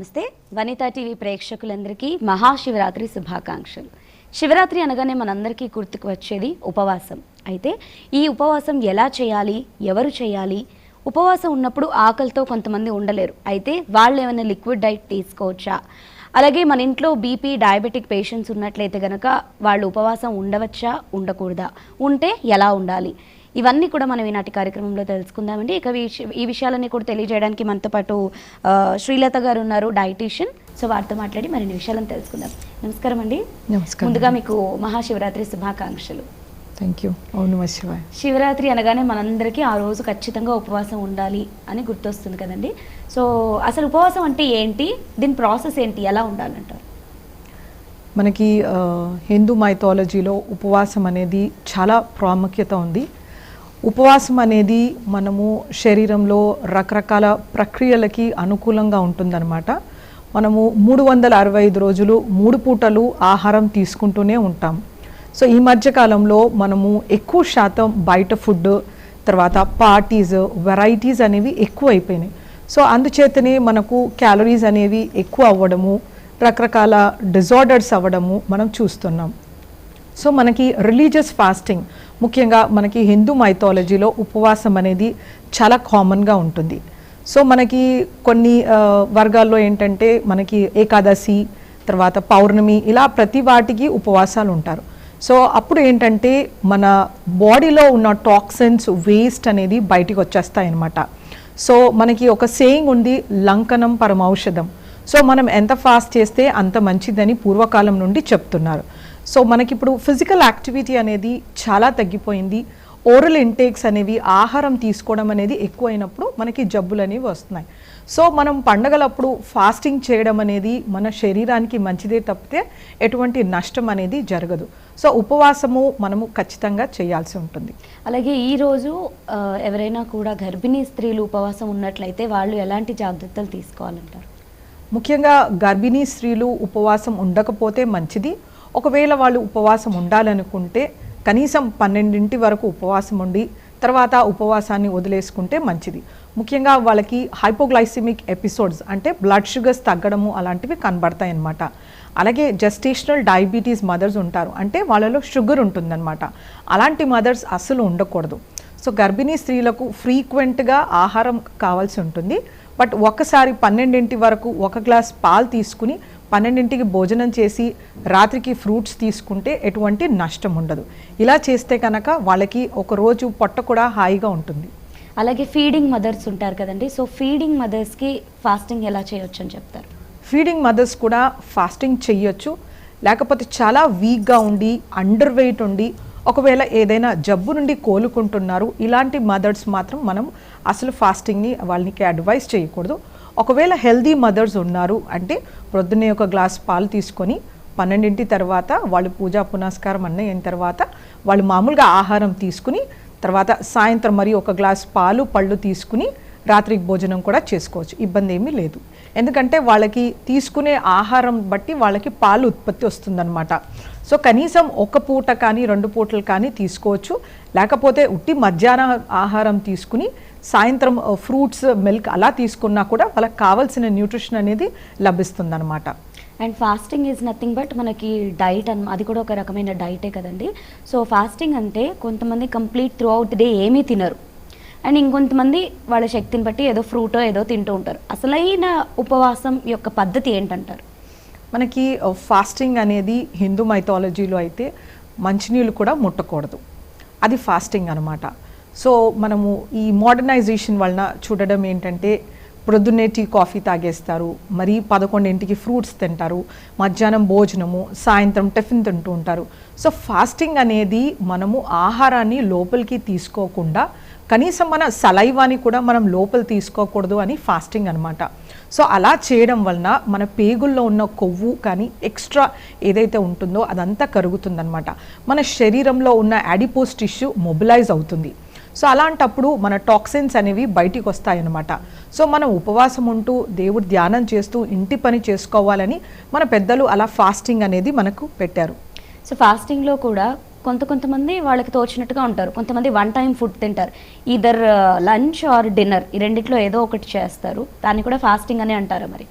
నమస్తే వనితా టీవీ ప్రేక్షకులందరికీ మహాశివరాత్రి శుభాకాంక్షలు. శివరాత్రి అనగానే మనందరికీ గుర్తుకు వచ్చేది ఉపవాసం. అయితే ఈ ఉపవాసం ఎలా చేయాలి, ఎవరు చేయాలి? ఉపవాసం ఉన్నప్పుడు ఆకలితో కొంతమంది ఉండలేరు. అయితే వాళ్ళు ఏమైనా లిక్విడ్ డైట్ తీసుకోవచ్చా? అలాగే మన ఇంట్లో బీపీ, డయాబెటిక్ పేషెంట్స్ ఉన్నట్లయితే కనుక వాళ్ళు ఉపవాసం ఉండవచ్చా, ఉండకూడదా? ఉంటే ఎలా ఉండాలి? ఇవన్నీ కూడా మనం ఈనాటి కార్యక్రమంలో తెలుసుకుందామండి. ఇక ఈ విషయాలన్నీ కూడా తెలియజేయడానికి మనతో పాటు శ్రీలత గారు ఉన్నారు, డైటీషియన్. సో వారితో మాట్లాడి మరిన్ని విషయాలను తెలుసుకుందాం. నమస్కారం అండి. నమస్కారం. ముందుగా మీకు మహాశివరాత్రి శుభాకాంక్షలు. Thank you. అవును, శివాయ. శివరాత్రి అనగానే మనందరికీ ఆ రోజు ఖచ్చితంగా ఉపవాసం ఉండాలి అని గుర్తొస్తుంది కదండి. సో అసలు ఉపవాసం అంటే ఏంటి, దీని ప్రాసెస్ ఏంటి, ఎలా ఉండాలంటారు? మనకి హిందూ మైథాలజీలో ఉపవాసం అనేది చాలా ప్రాముఖ్యత ఉంది. ఉపవాసం అనేది మనము శరీరంలో రకరకాల ప్రక్రియలకి అనుకూలంగా ఉంటుందన్నమాట. మనము 365 రోజులు 3 పూటలు ఆహారం తీసుకుంటూనే ఉంటాం. సో ఈ మధ్యకాలంలో మనము ఎక్కువ శాతం బయట ఫుడ్, తర్వాత పార్టీస్, వెరైటీస్ అనేవి ఎక్కువ అయిపోయినాయి. సో అందుచేతనే మనకు క్యాలరీస్ అనేవి ఎక్కువ అవ్వడము, రకరకాల డిజార్డర్స్ అవ్వడము మనం చూస్తున్నాం. సో మనకి రిలీజియస్ ఫాస్టింగ్, ముఖ్యంగా మనకి హిందూ మైథాలజీలో ఉపవాసం అనేది చాలా కామన్గా ఉంటుంది. సో మనకి కొన్ని వర్గాల్లో ఏంటంటే మనకి ఏకాదశి, తర్వాత పౌర్ణమి, ఇలా ప్రతి వాటికి ఉపవాసాలు ఉంటారు. సో అప్పుడు ఏంటంటే మన బాడీలో ఉన్న టాక్సిన్స్, వేస్ట్ అనేది బయటికి వచ్చేస్తాయి అన్నమాట. సో మనకి ఒక సేయింగ్ ఉంది, లంకనం పరమౌషధం. సో మనం ఎంత ఫాస్ట్ చేస్తే అంత మంచిదని పూర్వకాలం నుండి చెప్తున్నారు. సో మనకిప్పుడు ఫిజికల్ యాక్టివిటీ అనేది చాలా తగ్గిపోయింది. ఓరల్ ఇంటేక్స్ అనేవి, ఆహారం తీసుకోవడం అనేది ఎక్కువైనప్పుడు మనకి జబ్బులు అనేవి వస్తున్నాయి. సో మనం పండగలప్పుడు ఫాస్టింగ్ చేయడం అనేది మన శరీరానికి మంచిదే తప్పితే ఎటువంటి నష్టం అనేది జరగదు. సో ఉపవాసము మనము ఖచ్చితంగా చేయాల్సి ఉంటుంది. అలాగే ఈరోజు ఎవరైనా కూడా గర్భిణీ స్త్రీలు ఉపవాసం ఉన్నట్లయితే వాళ్ళు ఎలాంటి జాగ్రత్తలు తీసుకోవాలంటారు? ముఖ్యంగా గర్భిణీ స్త్రీలు ఉపవాసం ఉండకపోతే మంచిది. ఒకవేళ వాళ్ళు ఉపవాసం ఉండాలనుకుంటే కనీసం 12 వరకు ఉపవాసం ఉండి తర్వాత ఉపవాసాన్ని వదిలేసుకుంటే మంచిది. ముఖ్యంగా వాళ్ళకి హైపోగ్లైసిమిక్ ఎపిసోడ్స్, అంటే బ్లడ్ షుగర్స్ తగ్గడము అలాంటివి కనబడతాయి అన్నమాట. అలాగే జెస్టేషనల్ డయాబెటీస్ మదర్స్ ఉంటారు, అంటే వాళ్ళలో షుగర్ ఉంటుందన్నమాట. అలాంటి మదర్స్ అస్సలు ఉండకూడదు. సో గర్భిణీ స్త్రీలకు ఫ్రీక్వెంట్గా ఆహారం కావాల్సి ఉంటుంది. బట్ ఒక్కసారి 12 వరకు 1 గ్లాస్ పాలు తీసుకుని 12కి భోజనం చేసి రాత్రికి ఫ్రూట్స్ తీసుకుంటే ఎటువంటి నష్టం ఉండదు. ఇలా చేస్తే కనుక వాళ్ళకి ఒక రోజు పొట్ట కూడా హాయిగా ఉంటుంది. అలాగే ఫీడింగ్ మదర్స్ ఉంటారు కదండి. సో ఫీడింగ్ మదర్స్కి ఫాస్టింగ్ ఎలా చేయొచ్చు అని చెప్తారు? ఫీడింగ్ మదర్స్ కూడా ఫాస్టింగ్ చెయ్యొచ్చు. లేకపోతే చాలా వీక్గా ఉండి, అండర్ వెయిట్ ఉండి, ఒకవేళ ఏదైనా జబ్బు నుండి కోలుకుంటున్నారు, ఇలాంటి మదర్స్ మాత్రం మనం అసలు ఫాస్టింగ్ని వాళ్ళకి అడ్వైస్ చేయకూడదు. ఒకవేళ హెల్దీ మదర్స్ ఉన్నారు అంటే ప్రొద్దునే 1 గ్లాస్ పాలు తీసుకొని 12 తర్వాత వాళ్ళు పూజా పునస్కారం అన్నీ అయిన తర్వాత వాళ్ళు మామూలుగా ఆహారం తీసుకుని తర్వాత సాయంత్రం మరి 1 గ్లాస్ పాలు, పళ్ళు తీసుకుని రాత్రికి భోజనం కూడా చేసుకోవచ్చు. ఇబ్బంది ఏమీ లేదు. ఎందుకంటే వాళ్ళకి తీసుకునే ఆహారం బట్టి వాళ్ళకి పాలు ఉత్పత్తి వస్తుందన్నమాట. సో కనీసం 1 పూట కానీ 2 పూటలు కానీ తీసుకోవచ్చు. లేకపోతే ఉట్టి మధ్యాహ్న ఆహారం తీసుకుని సాయంత్రం ఫ్రూట్స్, మిల్క్ అలా తీసుకున్నా కూడా వాళ్ళకి కావాల్సిన న్యూట్రిషన్ అనేది లభిస్తుందన్నమాట. And fasting is nothing but మనకి డైట్ అది కూడా ఒక రకమైన డైటే కదండి. సో ఫాస్టింగ్ అంటే కొంతమంది కంప్లీట్ త్రూ అవుట్ డే ఏమీ తినరు, అండ్ ఇంకొంతమంది వాళ్ళ శక్తిని బట్టి ఏదో ఫ్రూటో ఏదో తింటూ ఉంటారు. అసలైన ఉపవాసం యొక్క పద్ధతి ఏంటంటారు? మనకి ఫాస్టింగ్ అనేది హిందూ మైథాలజీలో అయితే మంచినీళ్ళు కూడా ముట్టకూడదు, అది ఫాస్టింగ్ అనమాట. సో మనము ఈ మోడర్నైజేషన్ వలన చూడడం ఏంటంటే ప్రొద్దున్నే టీ, కాఫీ తాగేస్తారు, మరి 11కి ఫ్రూట్స్ తింటారు, మధ్యాహ్నం భోజనము, సాయంత్రం టిఫిన్ తింటూ ఉంటారు. సో ఫాస్టింగ్ అనేది మనము ఆహారాన్ని లోపలికి తీసుకోకుండా కనీసం మన సలైవాని కూడా మనం లోపల తీసుకోకూడదు అని ఫాస్టింగ్ అనమాట. సో అలా చేయడం వలన మన పేగుల్లో ఉన్న కొవ్వు కానీ ఎక్స్ట్రా ఏదైతే ఉంటుందో అదంతా కరుగుతుందన్నమాట. మన శరీరంలో ఉన్న యాడిపోస్ టిష్యూ మొబిలైజ్ అవుతుంది. సో అలాంటప్పుడు మన టాక్సిన్స్ అనేవి బయటికి వస్తాయన్నమాట. సో మనం ఉపవాసం ఉంటూ దేవుడు ధ్యానం చేస్తూ ఇంటి పని చేసుకోవాలని మన పెద్దలు అలా ఫాస్టింగ్ అనేది మనకు పెట్టారు. సో ఫాస్టింగ్లో కూడా కొంతమంది వాళ్ళకి తోచినట్టుగా ఉంటారు. కొంతమంది 1 టైం ఫుడ్ తింటారు, ఈదర్ లంచ్ ఆర్ డిన్నర్, ఈ రెండిట్లో ఏదో ఒకటి చేస్తారు. దాన్ని కూడా ఫాస్టింగ్ అనే అంటారు మరి.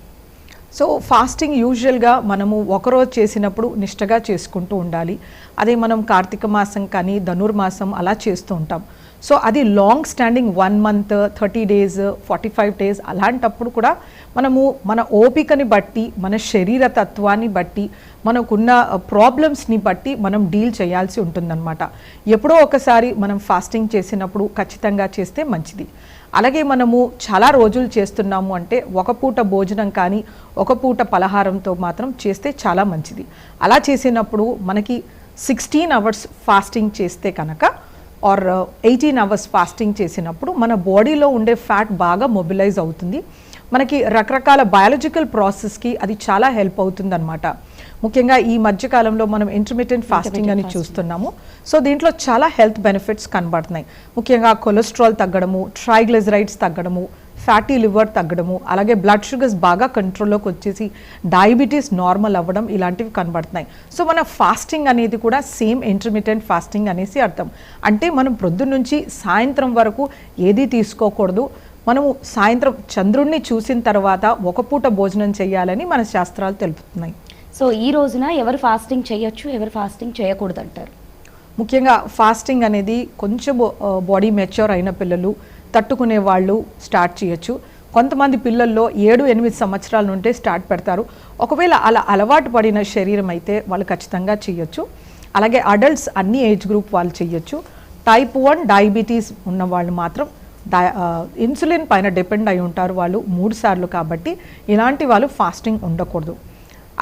సో ఫాస్టింగ్ యూజువల్గా మనము ఒకరోజు చేసినప్పుడు నిష్టగా చేసుకుంటూ ఉండాలి. అదే మనం కార్తీక మాసం కానీ ధనుర్మాసం అలా చేస్తూ ఉంటాం. సో అది long standing 1 month 30 days 45 days అలాంటప్పుడు కూడా మనము మన ఓపికని బట్టి, మన శరీర తత్వాన్ని బట్టి, మనకున్న ప్రాబ్లమ్స్ని బట్టి మనం డీల్ చేయాల్సి ఉంటుందన్నమాట. ఎప్పుడో ఒకసారి మనం ఫాస్టింగ్ చేసినప్పుడు ఖచ్చితంగా చేస్తే మంచిది. అలాగే మనము చాలా రోజులు చేస్తున్నాము అంటే ఒక పూట భోజనం కానీ ఒక పూట పలహారంతో మాత్రం చేస్తే చాలా మంచిది. అలా చేసినప్పుడు మనకి 16 hours ఫాస్టింగ్ చేస్తే కనుక ఆర్ 18 hours ఫాస్టింగ్ చేసినప్పుడు మన బాడీలో ఉండే ఫ్యాట్ బాగా మొబిలైజ్ అవుతుంది. మనకి రకరకాల బయాలజికల్ ప్రాసెస్కి అది చాలా హెల్ప్ అవుతుందన్నమాట. ముఖ్యంగా ఈ మధ్యకాలంలో మనం ఇంటర్మిటెంట్ ఫాస్టింగ్ అని చూస్తున్నాము. సో దీంట్లో చాలా హెల్త్ బెనిఫిట్స్ కనబడుతున్నాయి. ముఖ్యంగా కొలెస్ట్రాల్ తగ్గడము, ట్రైగ్లిజరైడ్స్ తగ్గడము, ఫ్యాటీ లివర్ తగ్గడము, అలాగే బ్లడ్ షుగర్స్ బాగా కంట్రోల్లోకి వచ్చేసి డయాబెటీస్ నార్మల్ అవ్వడం ఇలాంటివి కనబడుతున్నాయి. సో మన ఫాస్టింగ్ అనేది కూడా సేమ్ ఇంటర్మిటెంట్ ఫాస్టింగ్ అనేసి అర్థం. అంటే మనం ప్రొద్దున నుంచి సాయంత్రం వరకు ఏది తీసుకోకూడదు. మనము సాయంత్రం చంద్రుడిని చూసిన తర్వాత ఒక పూట భోజనం చేయాలని మన శాస్త్రాలు తెలుపుతున్నాయి. సో ఈ రోజున ఎవరు ఫాస్టింగ్ చేయొచ్చు, ఎవరు ఫాస్టింగ్ చేయకూడదు అంటారు? ముఖ్యంగా ఫాస్టింగ్ అనేది కొంచెం బాడీ మెచ్యూర్ అయిన పిల్లలు, తట్టుకునే వాళ్ళు స్టార్ట్ చేయొచ్చు. కొంతమంది పిల్లల్లో 7-8 సంవత్సరాల నుండే స్టార్ట్ పెడతారు. ఒకవేళ అలా అలవాటు పడిన శరీరం అయితే వాళ్ళు ఖచ్చితంగా చేయొచ్చు. అలాగే అడల్ట్స్ అన్ని ఏజ్ గ్రూప్ వాళ్ళు చేయొచ్చు. టైప్ 1 డయాబెటీస్ ఉన్న వాళ్ళు మాత్రం ఇన్సులిన్ పైన డిపెండ్ అయి ఉంటారు వాళ్ళు 3 సార్లు. కాబట్టి ఇలాంటి వాళ్ళు ఫాస్టింగ్ ఉండకూడదు.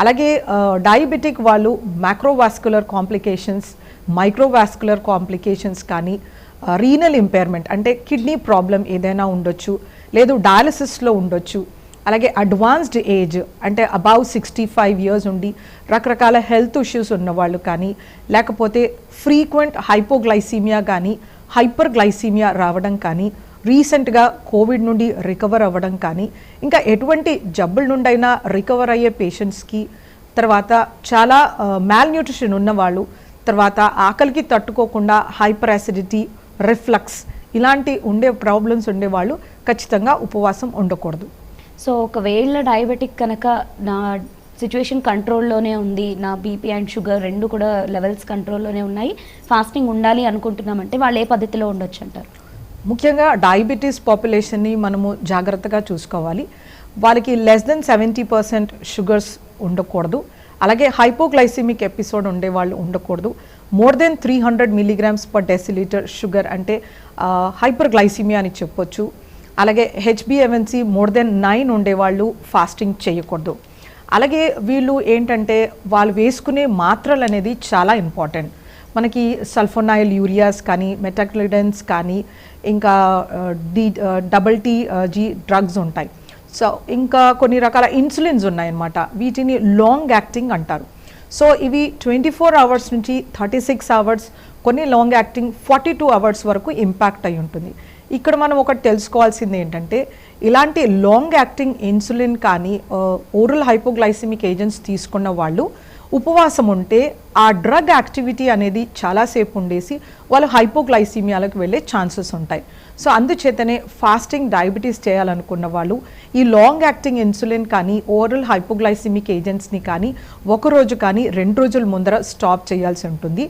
అలాగే డయాబెటిక్ వాళ్ళు మ్యాక్రోవాస్కులర్ కాంప్లికేషన్స్, మైక్రోవాస్కులర్ కాంప్లికేషన్స్ కానీ, రీనల్ ఇంపైర్మెంట్ అంటే కిడ్నీ ప్రాబ్లం ఏదైనా ఉండొచ్చు, లేదు డయాలసిస్లో ఉండొచ్చు. అలాగే అడ్వాన్స్డ్ ఏజ్ అంటే అబౌవ్ 65 years ఉండి రకరకాల హెల్త్ ఇష్యూస్ ఉన్నవాళ్ళు కానీ, లేకపోతే ఫ్రీక్వెంట్ హైపోగ్లైసీమియా కానీ, హైపర్ గ్లైసీమియా రావడం కానీ, రీసెంట్గా కోవిడ్ నుండి రికవర్ అవ్వడం కానీ, ఇంకా ఎటువంటి జబ్బుల నుండైనా రికవర్ అయ్యే పేషెంట్స్కి, తర్వాత చాలా మ్యాల్న్యూట్రిషన్ ఉన్నవాళ్ళు, తర్వాత ఆకలికి తట్టుకోకుండా హైపర్ యాసిడిటీ, రిఫ్లక్స్ ఇలాంటి ఉండే ప్రాబ్లమ్స్ ఉండేవాళ్ళు ఖచ్చితంగా ఉపవాసం ఉండకూడదు. సో ఒకవేళ డయాబెటిక్ కనుక నా సిచ్యువేషన్ కంట్రోల్లోనే ఉంది, నా బీపీ అండ్ షుగర్ రెండు కూడా లెవెల్స్ కంట్రోల్లోనే ఉన్నాయి, ఫాస్టింగ్ ఉండాలి అనుకుంటున్నామంటే వాళ్ళు ఏ పద్ధతిలో ఉండొచ్చు అంటారు? ముఖ్యంగా డయాబెటీస్ పాపులేషన్ని మనము జాగ్రత్తగా చూసుకోవాలి. వాళ్ళకి లెస్ దెన్ 70% షుగర్స్ ఉండకూడదు. అలాగే హైపోగ్లైసిమిక్ ఎపిసోడ్ ఉండేవాళ్ళు ఉండకూడదు. మోర్ దెన్ 300 mg/dL షుగర్ అంటే హైపర్ గ్లైసిమియా అని చెప్పొచ్చు. అలాగే HbA1c మోర్ దెన్ 9 ఉండేవాళ్ళు ఫాస్టింగ్ చేయకూడదు. అలాగే వీళ్ళు ఏంటంటే వాళ్ళు వేసుకునే మాత్రలు అనేది చాలా ఇంపార్టెంట్. మనకి సల్ఫోనైల్ యూరియాస్ కానీ, మెటాక్లిడెన్స్ కానీ, ఇంకా DTG డ్రగ్స్ ఉంటాయి. సో ఇంకా కొన్ని రకాల ఇన్సులిన్స్ ఉన్నాయన్నమాట. వీటిని లాంగ్ యాక్టింగ్ అంటారు. సో ఇవి 24 hours నుంచి 36 hours, కొన్ని లాంగ్ యాక్టింగ్ 42 hours వరకు ఇంపాక్ట్ అయి ఉంటుంది. ఇక్కడ మనం ఒకటి తెలుసుకోవాల్సింది ఏంటంటే, ఇలాంటి లాంగ్ యాక్టింగ్ ఇన్సులిన్ కానీ ఓరల్ హైపోగ్లైసిమిక్ ఏజెంట్స్ తీసుకున్న వాళ్ళు ఉపవాసం ఉంటే ఆ డ్రగ్ యాక్టివిటీ అనేది చాలాసేపు ఉండేసి వాళ్ళు హైపోగ్లైసిమియాలకు వెళ్ళే ఛాన్సెస్ ఉంటాయి. సో అందుచేతనే ఫాస్టింగ్ డయాబెటీస్ చేయాలనుకున్న వాళ్ళు ఈ లాంగ్ యాక్టింగ్ ఇన్సులిన్ కానీ ఓరల్ హైపోగ్లైసిమిక్ ఏజెంట్స్ని కానీ 1 రోజు కానీ 2 రోజుల ముందర స్టాప్ చేయాల్సి ఉంటుంది.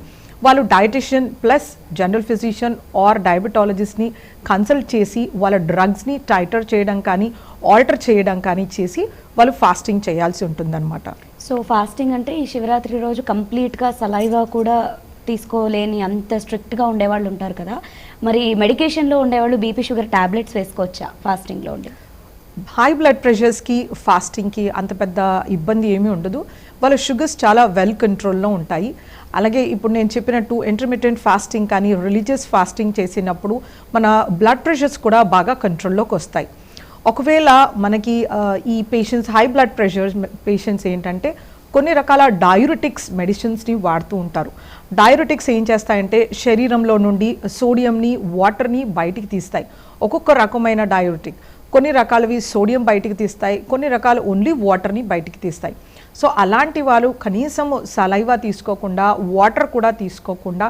వాళ్ళు dietician plus general physician or డయాబెటాలజిస్ట్ని కన్సల్ట్ చేసి వాళ్ళ డ్రగ్స్ని టైటర్ చేయడం కానీ ఆల్టర్ చేయడం కానీ చేసి వాళ్ళు ఫాస్టింగ్ చేయాల్సి ఉంటుందన్నమాట. సో ఫాస్టింగ్ అంటే ఈ శివరాత్రి రోజు కంప్లీట్గా సలైవా కూడా తీసుకోలేని అంత స్ట్రిక్ట్గా ఉండేవాళ్ళు ఉంటారు కదా, మరి మెడికేషన్లో ఉండేవాళ్ళు బీపీ షుగర్ ట్యాబ్లెట్స్ వేసుకోవచ్చా ఫాస్టింగ్లో ఉండి? హై బ్లడ్ ప్రెషర్స్కి ఫాస్టింగ్కి అంత పెద్ద ఇబ్బంది ఏమీ ఉండదు. వాళ్ళ షుగర్స్ చాలా వెల్ కంట్రోల్లో ఉంటాయి. అలాగే ఇప్పుడు నేను చెప్పినట్టు ఇంటర్మిటెంట్ ఫాస్టింగ్ కానీ రిలీజియస్ ఫాస్టింగ్ చేసినప్పుడు మన బ్లడ్ ప్రెషర్స్ కూడా బాగా కంట్రోల్లోకి వస్తాయి. ఒకవేళ మనకి ఈ patients high blood pressure patients ఏంటంటే కొన్ని రకాల డయూరిటిక్స్ మెడిసిన్స్ని వాడుతూ ఉంటారు. డయూరిటిక్స్ ఏం చేస్తాయంటే శరీరంలో నుండి సోడియంని, వాటర్ని బయటికి తీస్తాయి. ఒక్కొక్క రకమైన డయూరిటిక్, కొన్ని రకాలవి సోడియం బయటికి తీస్తాయి, కొన్ని రకాలు ఓన్లీ వాటర్ని బయటికి తీస్తాయి. సో అలాంటి వాళ్ళు కనీసం సలైవా తీసుకోకుండా, వాటర్ కూడా తీసుకోకుండా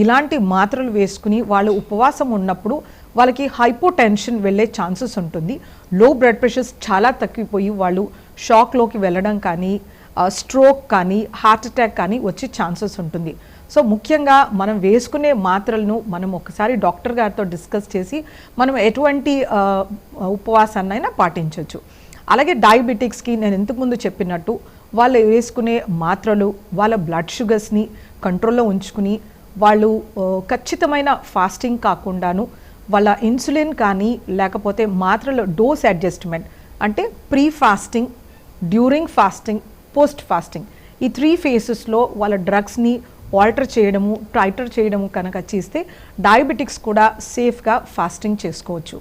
ఇలాంటి మాత్రలు వేసుకుని వాళ్ళు ఉపవాసం ఉన్నప్పుడు వాళ్ళకి హైపోటెన్షన్ వెళ్ళే ఛాన్సెస్ ఉంటుంది. లో బ్లడ్ ప్రెషర్స్ చాలా తగ్గిపోయి వాళ్ళు షాక్లోకి వెళ్ళడం కానీ, స్ట్రోక్ కానీ, హార్ట్ అటాక్ కానీ వచ్చే ఛాన్సెస్ ఉంటుంది. సో ముఖ్యంగా మనం వేసుకునే మాత్రలను మనం ఒకసారి డాక్టర్ గారితో డిస్కస్ చేసి మనం ఎటువంటి ఉపవాసాన్నైనా పాటించవచ్చు. అలాగే డయాబెటిక్స్కి నేను ఇంతకుముందు చెప్పినట్టు వాళ్ళు వేసుకునే మాత్రలు వాళ్ళ బ్లడ్ షుగర్స్ని కంట్రోల్లో ఉంచుకుని వాళ్ళు ఖచ్చితమైన ఫాస్టింగ్ కాకుండాను వాళ్ళ ఇన్సులిన్ కానీ లేకపోతే మాత్రలు డోస్ అడ్జస్ట్మెంట్ అంటే pre fasting, during fasting, post fasting ఈ 3 ఫేసెస్లో వాళ్ళ డ్రగ్స్ని ఆల్టర్ చేయడము, టైటర్ చేయడము కనుక చేస్తే డయాబెటిక్స్ కూడా సేఫ్గా ఫాస్టింగ్ చేసుకోవచ్చు.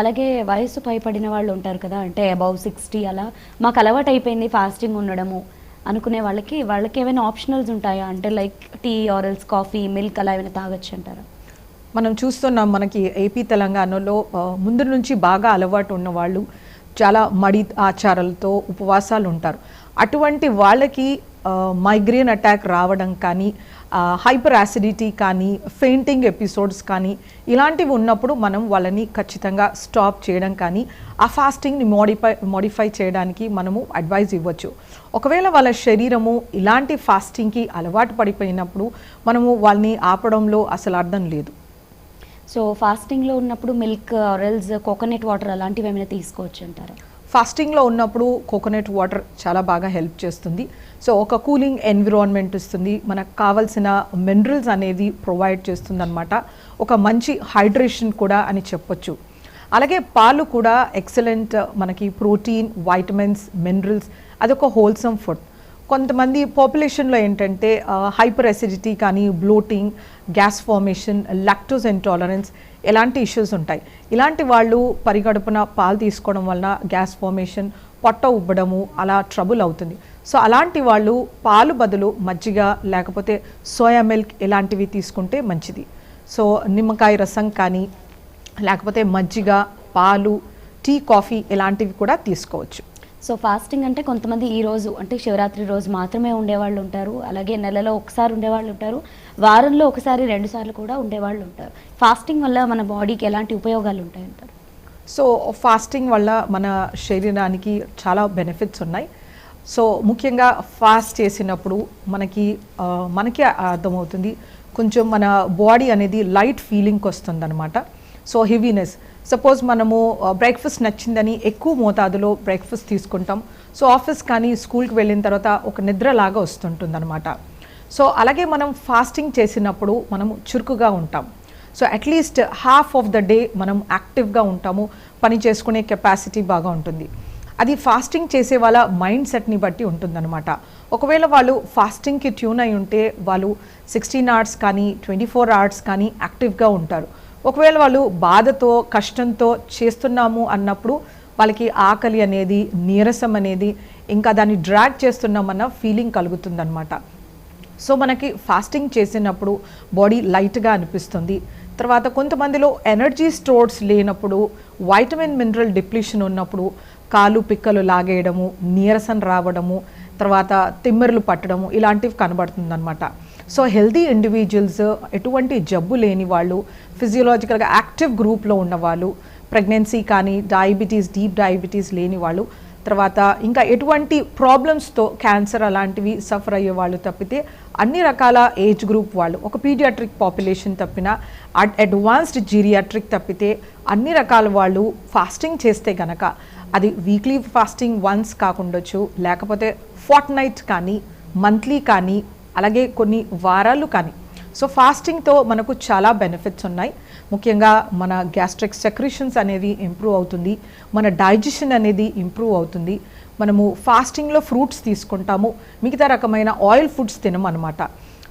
అలాగే వయసు పైపడిన వాళ్ళు ఉంటారు కదా, అంటే అబౌవ్ 60 అలా మాకు అలవాటు అయిపోయింది ఫాస్టింగ్ ఉండడము అనుకునే వాళ్ళకి ఏమైనా ఆప్షనల్స్ ఉంటాయా? అంటే లైక్ టీ ఆరల్స్ కాఫీ మిల్క్ అలా ఏమైనా తాగొచ్చు అంటారా? మనం చూస్తున్నాం మనకి ఏపీ తెలంగాణలో ముందు నుంచి బాగా అలవాటు ఉన్న వాళ్ళు చాలా మడి ఆచారాలతో ఉపవాసాలు ఉంటారు. అటువంటి వాళ్ళకి మైగ్రేన్ అటాక్ రావడం కానీ, హైపర్ యాసిడిటీ కానీ, ఫెయింటింగ్ ఎపిసోడ్స్ కానీ ఇలాంటివి ఉన్నప్పుడు మనం వాళ్ళని ఖచ్చితంగా స్టాప్ చేయడం కానీ ఆ ఫాస్టింగ్ని మోడిఫై చేయడానికి మనము అడ్వైజ్ ఇవ్వచ్చు. ఒకవేళ వాళ్ళ శరీరము ఇలాంటి ఫాస్టింగ్కి అలవాటు పడిపోయినప్పుడు మనము వాళ్ళని ఆపడంలో అసలు అర్థం లేదు. సో ఫాస్టింగ్లో ఉన్నప్పుడు మిల్క్ ఆరల్స్ కోకోనట్ వాటర్ అలాంటివి ఏమైనా తీసుకోవచ్చు అంటారా? ఫాస్టింగ్లో ఉన్నప్పుడు కోకోనట్ వాటర్ చాలా బాగా హెల్ప్ చేస్తుంది. సో ఒక కూలింగ్ ఎన్విరాన్మెంట్ ఇస్తుంది, మనకు కావాల్సిన మినరల్స్ అనేది ప్రొవైడ్ చేస్తుంది అనమాట. ఒక మంచి హైడ్రేషన్ కూడా అని చెప్పొచ్చు. అలాగే పాలు కూడా ఎక్సలెంట్, మనకి ప్రోటీన్, వైటమిన్స్, మినరల్స్, అదొక హోల్సమ్ ఫుడ్. కొంతమంది పాపులేషన్లో ఏంటంటే హైపర్ అసిడిటీ కానీ, bloating, gas formation, lactose intolerance ఎలాంటి ఇష్యూస్ ఉంటాయి. ఇలాంటి వాళ్ళు పరిగడుపున పాలు తీసుకోవడం వలన గ్యాస్ ఫార్మేషన్, పొట్ట ఉబ్బడము అలా ట్రబుల్ అవుతుంది. సో అలాంటి వాళ్ళు పాలు బదులు మజ్జిగ లేకపోతే సోయా మిల్క్ ఇలాంటివి తీసుకుంటే మంచిది. సో నిమ్మకాయ రసం కానీ లేకపోతే మజ్జిగ, పాలు, టీ, కాఫీ ఇలాంటివి కూడా తీసుకోవచ్చు. సో ఫాస్టింగ్ అంటే కొంతమంది ఈ రోజు అంటే శివరాత్రి రోజు మాత్రమే ఉండేవాళ్ళు ఉంటారు, అలాగే నెలలో ఒకసారి ఉండేవాళ్ళు ఉంటారు, వారంలో ఒకసారి 2 సార్లు కూడా ఉండేవాళ్ళు ఉంటారు. ఫాస్టింగ్ వల్ల మన బాడీకి ఎలాంటి ఉపయోగాలు ఉంటాయంటారు? సో ఫాస్టింగ్ వల్ల మన శరీరానికి చాలా బెనిఫిట్స్ ఉన్నాయి. సో ముఖ్యంగా ఫాస్ట్ చేసినప్పుడు మనకి అర్థమవుతుంది, కొంచెం మన బాడీ అనేది లైట్ ఫీలింగ్కి వస్తుంది అనమాట. సో హెవీనెస్, సపోజ్ మనము బ్రేక్ఫాస్ట్ నచ్చిందని ఎక్కువ మోతాదులో బ్రేక్ఫాస్ట్ తీసుకుంటాం. సో ఆఫీస్ కానీ స్కూల్కి వెళ్ళిన తర్వాత ఒక నిద్రలాగా వస్తుంటుంది అనమాట. సో అలాగే మనం ఫాస్టింగ్ చేసినప్పుడు మనము చురుకుగా ఉంటాం. So at least half of the day మనం యాక్టివ్గా ఉంటాము, పని చేసుకునే కెపాసిటీ బాగా ఉంటుంది. అది ఫాస్టింగ్ చేసే వాళ్ళ మైండ్ సెట్ని బట్టి ఉంటుందన్నమాట. ఒకవేళ వాళ్ళు ఫాస్టింగ్కి ట్యూన్ అయి ఉంటే వాళ్ళు 16 అవర్స్ కానీ 24 అవర్స్ కానీ యాక్టివ్గా ఉంటారు. ఒకవేళ వాళ్ళు బాధతో, కష్టంతో చేస్తున్నాము అన్నప్పుడు వాళ్ళకి ఆకలి అనేది, నీరసం అనేది, ఇంకా దాన్ని డ్రాగ్ చేస్తున్నామన్న ఫీలింగ్ కలుగుతుందన్నమాట. సో మనకి ఫాస్టింగ్ చేసినప్పుడు బాడీ లైట్గా అనిపిస్తుంది. తర్వాత కొంతమందిలో ఎనర్జీ స్టోర్స్ లేనప్పుడు, వైటమిన్ మినరల్ డిప్లీషన్ ఉన్నప్పుడు కాలు పిక్కలు లాగేయడము, నీరసం రావడము, తర్వాత తిమ్మెరలు పట్టడము ఇలాంటివి కనబడుతుందన్నమాట. సో హెల్దీ ఇండివిజువల్స్, ఎటువంటి జబ్బు లేని వాళ్ళు, ఫిజియోలాజికల్గా యాక్టివ్ గ్రూప్లో ఉన్నవాళ్ళు, ప్రెగ్నెన్సీ కానీ డయాబెటీస్, డీప్ డయాబెటీస్ లేని వాళ్ళు, తర్వాత ఇంకా ఎటువంటి ప్రాబ్లమ్స్తో క్యాన్సర్ అలాంటివి సఫర్ అయ్యే వాళ్ళు తప్పితే అన్ని రకాల ఏజ్ గ్రూప్ వాళ్ళు, ఒక పీడియాట్రిక్ పాపులేషన్ తప్పిన, అడ్వాన్స్డ్ జీరియాట్రిక్ తప్పితే అన్ని రకాల వాళ్ళు ఫాస్టింగ్ చేస్తే గనక అది వీక్లీ ఫాస్టింగ్ వన్స్ కాకుండొచ్చు, లేకపోతే ఫోర్ట్నైట్ కానీ, మంత్లీ కానీ, అలాగే కొన్ని వారాలు కానీ. సో ఫాస్టింగ్తో మనకు చాలా బెనిఫిట్స్ ఉన్నాయి. ముఖ్యంగా మన గ్యాస్ట్రిక్ సెక్రీషన్స్ అనేవి ఇంప్రూవ్ అవుతుంది, మన డైజెషన్ అనేది ఇంప్రూవ్ అవుతుంది. మనము ఫాస్టింగ్లో ఫ్రూట్స్ తీసుకుంటాము, మిగతా రకమైన ఆయిల్ ఫుడ్స్ తినమన్నమాట.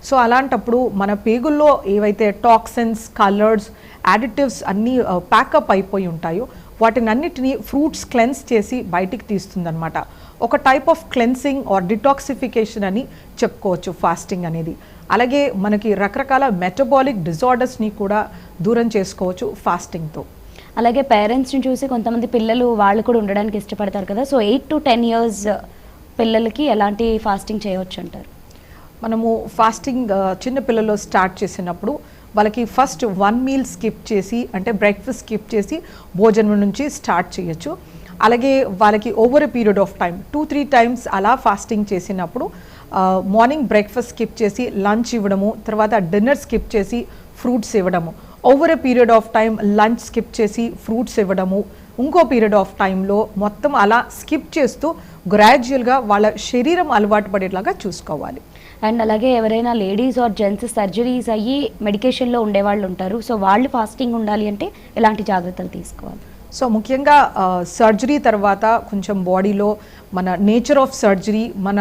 సో అలాంటప్పుడు మన పేగుల్లో ఏవైతే టాక్సిన్స్, కలర్స్, యాడిటివ్స్ అన్నీ ప్యాకప్ అయిపోయి ఉంటాయో వాటిని అన్నిటినీ ఫ్రూట్స్ క్లెన్స్ చేసి బయటికి తీస్తుందన్నమాట. ఒక type of cleansing or detoxification అని చెప్పుకోవచ్చు ఫాస్టింగ్ అనేది. అలాగే మనకి రకరకాల మెటబాలిక్ డిజార్డర్స్ని కూడా దూరం చేసుకోవచ్చు ఫాస్టింగ్తో. అలాగే పేరెంట్స్ని చూసి కొంతమంది పిల్లలు వాళ్ళు కూడా ఉండడానికి ఇష్టపడతారు కదా, సో 8 to 10 years పిల్లలకి ఎలాంటి ఫాస్టింగ్ చేయవచ్చు అంటారు? మనము ఫాస్టింగ్ చిన్నపిల్లలు స్టార్ట్ చేసినప్పుడు వాళ్ళకి ఫస్ట్ 1 మీల్ స్కిప్ చేసి, అంటే బ్రేక్ఫాస్ట్ స్కిప్ చేసి భోజనం నుంచి స్టార్ట్ చేయొచ్చు. అలాగే వాళ్ళకి over a period of time 2-3 times అలా ఫాస్టింగ్ చేసినప్పుడు మార్నింగ్ బ్రేక్ఫాస్ట్ స్కిప్ చేసి లంచ్ ఇవ్వడము, తర్వాత డిన్నర్ స్కిప్ చేసి ఫ్రూట్స్ ఇవ్వడము, over a period of time lunch skip చేసి ఫ్రూట్స్ ఇవ్వడము, ఇంకో పీరియడ్ ఆఫ్ టైంలో మొత్తం అలా స్కిప్ చేస్తూ గ్రాడ్యువల్గా వాళ్ళ శరీరం అలవాటు పడేట్లాగా చూసుకోవాలి. అండ్ అలాగే ఎవరైనా లేడీస్ ఆర్ జెంట్స్ సర్జరీస్ అయ్యి మెడికేషన్లో ఉండేవాళ్ళు ఉంటారు. సో వాళ్ళు ఫాస్టింగ్ ఉండాలి అంటే ఎలాంటి జాగ్రత్తలు తీసుకోవాలి? సో ముఖ్యంగా సర్జరీ తర్వాత కొంచెం బాడీలో మన నేచర్ ఆఫ్ సర్జరీ, మన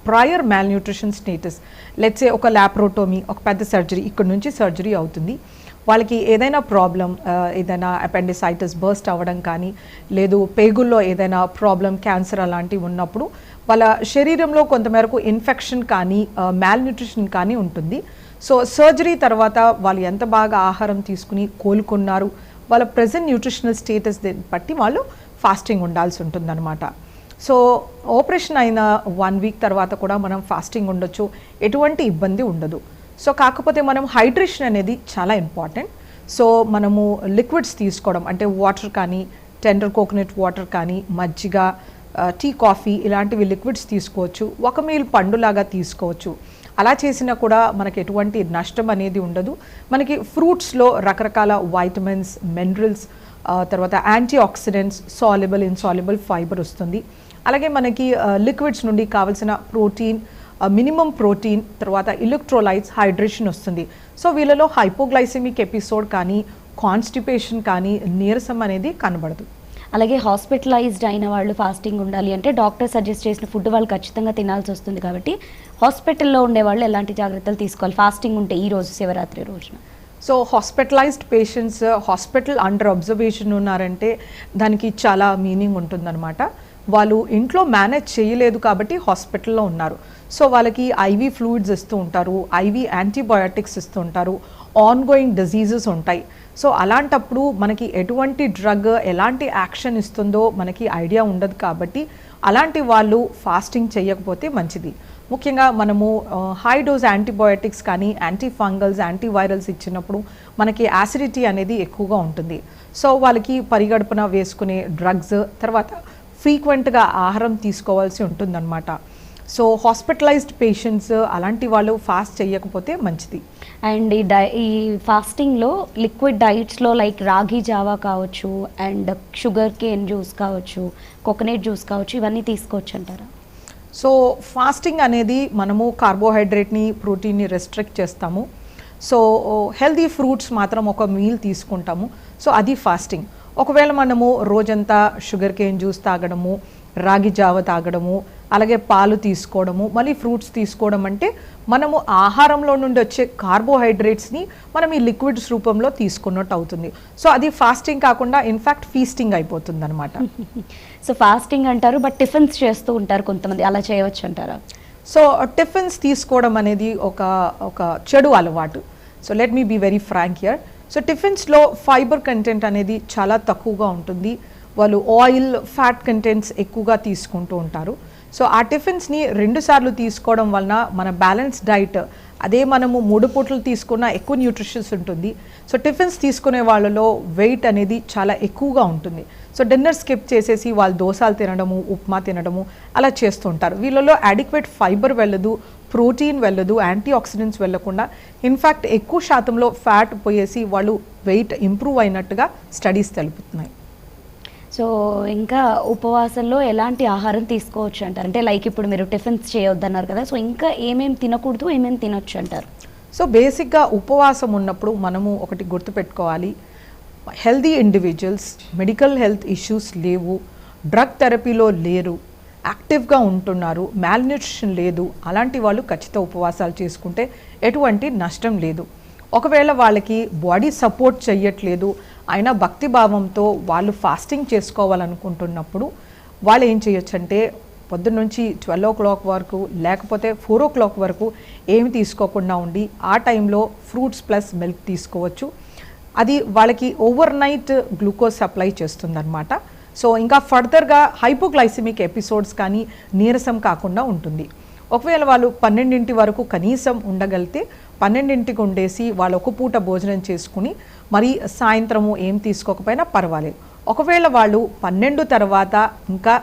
ప్రయర్ మ్యాల్ న్యూట్రిషన్ స్టేటస్, లెట్సే ఒక ల్యాప్రోటోమీ, ఒక పెద్ద సర్జరీ, ఇక్కడ నుంచి సర్జరీ అవుతుంది. వాళ్ళకి ఏదైనా ప్రాబ్లం, ఏదైనా అపెండిసైటిస్ బర్స్ట్ అవ్వడం కానీ, లేదు పేగుల్లో ఏదైనా ప్రాబ్లం, క్యాన్సర్ అలాంటివి ఉన్నప్పుడు వాళ్ళ శరీరంలో కొంతమేరకు ఇన్ఫెక్షన్ కానీ మ్యాల్ న్యూట్రిషన్ కానీ ఉంటుంది. సో సర్జరీ తర్వాత వాళ్ళు ఎంత బాగా ఆహారం తీసుకుని కోలుకున్నారు, వాళ్ళ ప్రెజెంట్ న్యూట్రిషనల్ స్టేటస్ బట్టి వాళ్ళు ఫాస్టింగ్ ఉండాల్సి ఉంటుందన్నమాట. సో ఆపరేషన్ అయిన 1 వీక్ తర్వాత కూడా మనం ఫాస్టింగ్ ఉండొచ్చు, ఎటువంటి ఇబ్బంది ఉండదు. సో కాకపోతే మనం హైడ్రేషన్ అనేది చాలా ఇంపార్టెంట్. సో మనము లిక్విడ్స్ తీసుకోవడం అంటే వాటర్ కానీ, టెండర్ కోకోనట్ వాటర్ కానీ, మజ్జిగ, టీ, కాఫీ ఇలాంటివి లిక్విడ్స్ తీసుకోవచ్చు. ఒక మీల్ పండులాగా తీసుకోవచ్చు. అలా చేసినా కూడా మనకి ఎటువంటి నష్టం అనేది ఉండదు. మనకి ఫ్రూట్స్లో రకరకాల వైటమిన్స్, మినరల్స్, తర్వాత antioxidants, soluble, insoluble fibre వస్తుంది. అలాగే మనకి లిక్విడ్స్ నుండి కావాల్సిన ప్రోటీన్, మినిమం ప్రోటీన్, తర్వాత ఎలక్ట్రోలైట్స్, హైడ్రేషన్ వస్తుంది. సో వీళ్ళలో హైపోగ్లైసెమిక్ ఎపిసోడ్ కానీ, కాన్స్టిపేషన్ కానీ, నీరసం అనేది కనబడదు. అలాగే హాస్పిటలైజ్డ్ అయిన వాళ్ళు ఫాస్టింగ్ ఉండాలి అంటే డాక్టర్ సజెస్ట్ చేసిన ఫుడ్ వాళ్ళు ఖచ్చితంగా తినాల్సి వస్తుంది. కాబట్టి హాస్పిటల్లో ఉండే వాళ్ళు ఎలాంటి జాగ్రత్తలు తీసుకోవాలి ఫాస్టింగ్ ఉంటే ఈ రోజు శివరాత్రి రోజున? So hospitalised patients hospital under observation ఉన్నారంటే దానికి చాలా మీనింగ్ ఉంటుందన్నమాట. వాళ్ళు ఇంట్లో మేనేజ్ చేయలేదు కాబట్టి హాస్పిటల్లో ఉన్నారు. సో వాళ్ళకి ఐవీ ఫ్లూయిడ్స్ ఇస్తూ ఉంటారు, ఐవీ యాంటీబయాటిక్స్ ఇస్తూ ఉంటారు, ఆన్గోయింగ్ డిజీజెస్ ఉంటాయి. సో అలాంటప్పుడు మనకి ఎటువంటి డ్రగ్ ఎలాంటి యాక్షన్ ఇస్తుందో మనకి ఐడియా ఉండదు. కాబట్టి అలాంటి వాళ్ళు ఫాస్టింగ్ చేయకపోతే మంచిది. ముఖ్యంగా మనము హై డోస్ యాంటీబయాటిక్స్ కానీ, యాంటీ ఫంగల్స్, యాంటీవైరల్స్ ఇచ్చినప్పుడు మనకి యాసిడిటీ అనేది ఎక్కువగా ఉంటుంది. సో వాళ్ళకి పరిగడుపున వేసుకునే డ్రగ్స్, తర్వాత ఫ్రీక్వెంట్గా ఆహారం తీసుకోవాల్సి ఉంటుందన్నమాట. సో హాస్పిటలైజ్డ్ పేషెంట్స్ అలాంటి వాళ్ళు ఫాస్ట్ చేయకపోతే మంచిది. అండ్ ఈ ఫాస్టింగ్లో లిక్విడ్ డైట్స్లో లైక్ రాగి జావా కావచ్చు, అండ్ షుగర్ కేన్ జ్యూస్ కావచ్చు, కోకోనట్ జ్యూస్ కావచ్చు, ఇవన్నీ తీసుకోవచ్చు అంటారా? సో ఫాస్టింగ్ అనేది మనము కార్బోహైడ్రేట్ని, ప్రోటీన్ని రెస్ట్రిక్ట్ చేస్తాము. సో హెల్దీ ఫ్రూట్స్ మాత్రం ఒక మీల్ తీసుకుంటాము. సో అది ఫాస్టింగ్. ఒకవేళ మనము రోజంతా షుగర్ కేన్ జ్యూస్ తాగడము, రాగి జావ తాగడము, అలాగే పాలు తీసుకోవడము, మళ్ళీ ఫ్రూట్స్ తీసుకోవడం అంటే మనము ఆహారంలో నుండి వచ్చే కార్బోహైడ్రేట్స్ని మనం ఈ లిక్విడ్స్ రూపంలో తీసుకున్నట్టు అవుతుంది. సో అది ఫాస్టింగ్ కాకుండా ఇన్ఫ్యాక్ట్ ఫీస్టింగ్ అయిపోతుంది అనమాట. సో ఫాస్టింగ్ అంటారు, బట్ టిఫిన్స్ చేస్తూ ఉంటారు కొంతమంది, అలా చేయవచ్చు అంటారా? సో టిఫిన్స్ తీసుకోవడం అనేది ఒక చెడు అలవాటు. So let me be very frank here. So టిఫిన్స్లో ఫైబర్ కంటెంట్ అనేది చాలా తక్కువగా ఉంటుంది. వాళ్ళు ఆయిల్, ఫ్యాట్ కంటెంట్స్ ఎక్కువగా తీసుకుంటూ ఉంటారు. సో ఆ టిఫిన్స్ని 2 సార్లు తీసుకోవడం వలన మన బ్యాలెన్స్ డైట్, అదే మనము 3 పూటలు తీసుకున్న ఎక్కువ న్యూట్రిషన్స్ ఉంటుంది. సో టిఫిన్స్ తీసుకునే వాళ్ళలో వెయిట్ అనేది చాలా ఎక్కువగా ఉంటుంది. సో డిన్నర్ స్కిప్ చేసేసి వాళ్ళు దోసాలు తినడము, ఉప్మా తినడము అలా చేస్తూ ఉంటారు. వీళ్ళలో అడిక్వేట్ ఫైబర్ వెళ్ళదు, ప్రోటీన్ వెళ్ళదు, యాంటీ ఆక్సిడెంట్స్ వెళ్ళకుండా ఇన్ఫ్యాక్ట్ ఎక్కువ శాతంలో ఫ్యాట్ పోయేసి వాళ్ళు వెయిట్ ఇంప్రూవ్ అయినట్టుగా స్టడీస్ తెలుపుతున్నాయి. సో ఇంకా ఉపవాసంలో ఎలాంటి ఆహారం తీసుకోవచ్చు అంటారు? అంటే లైక్ ఇప్పుడు మీరు టిఫిన్స్ చేయొద్దన్నారు కదా, సో ఇంకా ఏమేమి తినకూడదు, ఏమేమి తినొచ్చు అంటారు? సో బేసిక్గా ఉపవాసం ఉన్నప్పుడు మనము ఒకటి గుర్తుపెట్టుకోవాలి, healthy individuals, medical health issues లేవు, డ్రగ్ థెరపీలో లేరు, యాక్టివ్గా ఉంటున్నారు, మ్యాల్ న్యూట్రిషన్ లేదు, అలాంటి వాళ్ళు ఖచ్చితంగా ఉపవాసాలు చేసుకుంటే ఎటువంటి నష్టం లేదు. ఒకవేళ వాళ్ళకి బాడీ సపోర్ట్ చెయ్యట్లేదు, అయినా భక్తి భావంతో వాళ్ళు ఫాస్టింగ్ చేసుకోవాలనుకుంటున్నప్పుడు వాళ్ళు ఏం చేయొచ్చు అంటే పొద్దున్న నుంచి 12 o'clock వరకు లేకపోతే 4 o'clock వరకు ఏమి తీసుకోకుండా ఉండి ఆ టైంలో ఫ్రూట్స్ ప్లస్ మిల్క్ తీసుకోవచ్చు. అది వాళ్ళకి ఓవర్ నైట్ గ్లూకోజ్ సప్లై చేస్తుందన్నమాట. సో ఇంకా ఫర్దర్గా హైపోగ్లైసిమిక్ ఎపిసోడ్స్ కానీ నీరసం కాకుండా ఉంటుంది. ఒకవేళ వాళ్ళు 12 వరకు కనీసం ఉండగలిగితే 12 ఉండేసి వాళ్ళు ఒక పూట భోజనం చేసుకుని మరి సాయంత్రము ఏం తీసుకోకపోయినా పర్వాలేదు. ఒకవేళ వాళ్ళు 12 తర్వాత ఇంకా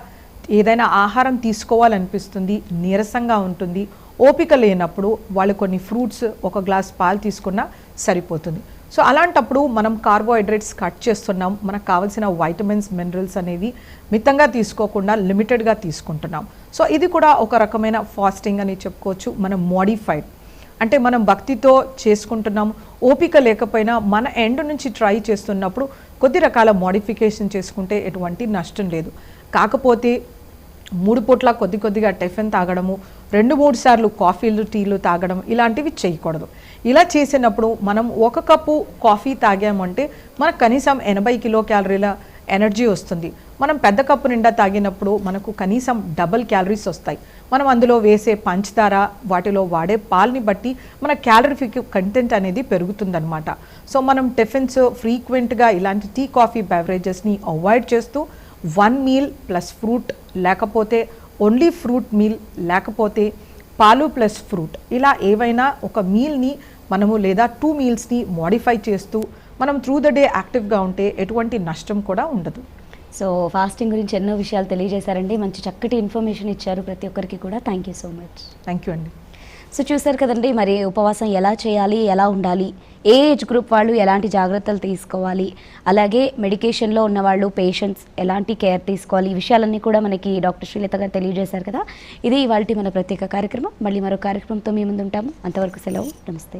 ఏదైనా ఆహారం తీసుకోవాలనిపిస్తుంది, నీరసంగా ఉంటుంది, ఓపిక లేనప్పుడు వాళ్ళు కొన్ని ఫ్రూట్స్, ఒక గ్లాస్ పాలు తీసుకున్నా సరిపోతుంది. సో అలాంటప్పుడు మనం కార్బోహైడ్రేట్స్ కట్ చేస్తున్నాం, మనకు కావాల్సిన వైటమిన్స్, మినరల్స్ అనేవి మితంగా తీసుకోకుండా లిమిటెడ్గా తీసుకుంటున్నాం. సో ఇది కూడా ఒక రకమైన ఫాస్టింగ్ అని చెప్పుకోవచ్చు. మనం మోడిఫైడ్ అంటే మనం భక్తితో చేసుకుంటున్నాం, ఓపిక లేకపోయినా మన ఎండ్ నుంచి ట్రై చేస్తున్నప్పుడు కొద్ది రకాల మోడిఫికేషన్ చేసుకుంటే ఎటువంటి నష్టం లేదు. కాకపోతే 3 పూట్ల కొద్దిగా టిఫిన్ తాగడము, 2-3 సార్లు కాఫీలు, టీలు తాగడం ఇలాంటివి చేయకూడదు. ఇలా చేసినప్పుడు మనం 1 కప్పు కాఫీ తాగామంటే మనకు కనీసం 80 కిలో క్యాలరీల ఎనర్జీ వస్తుంది. మనం పెద్ద కప్పు నిండా తాగినప్పుడు మనకు కనీసం డబల్ క్యాలరీస్ వస్తాయి. మనం అందులో వేసే పంచదార, వాటిలో వాడే పాలని బట్టి మన క్యాలరిఫిక్ కంటెంట్ అనేది పెరుగుతుందన్నమాట. సో మనం టిఫిన్స్ ఫ్రీక్వెంట్గా ఇలాంటి టీ, కాఫీ బెవరేజెస్ని అవాయిడ్ చేస్తూ 1 మీల్ ప్లస్ ఫ్రూట్, లేకపోతే ఓన్లీ ఫ్రూట్ మీల్, లేకపోతే పాలు ప్లస్ ఫ్రూట్, ఇలా ఏవైనా ఒక మీల్ని మనము లేదా 2 మీల్స్ని మోడిఫై చేస్తూ మనం త్రూ ద డే యాక్టివ్గా ఉంటే ఎటువంటి నష్టం కూడా ఉండదు. సో ఫాస్టింగ్ గురించి ఎన్నో విషయాలు తెలియజేశారండి, మంచి చక్కటి ఇన్ఫర్మేషన్ ఇచ్చారు ప్రతి ఒక్కరికి కూడా. Thank you so much. Thank you అండి. సో చూసారు కదండి, మరి ఉపవాసం ఎలా చేయాలి, ఎలా ఉండాలి, ఏ ఏజ్ గ్రూప్ వాళ్ళు ఎలాంటి జాగ్రత్తలు తీసుకోవాలి, అలాగే మెడికేషన్లో ఉన్నవాళ్ళు, పేషెంట్స్ ఎలాంటి కేర్ తీసుకోవాలి, ఈ విషయాలన్నీ కూడా మనకి డాక్టర్ శ్రీలత గారు తెలియజేశారు కదా. ఇది ఇవాల్టి మన ప్రత్యేక కార్యక్రమం. మళ్ళీ మరో కార్యక్రమంతో మీ ముందు ఉంటాము. అంతవరకు సెలవు. నమస్తే.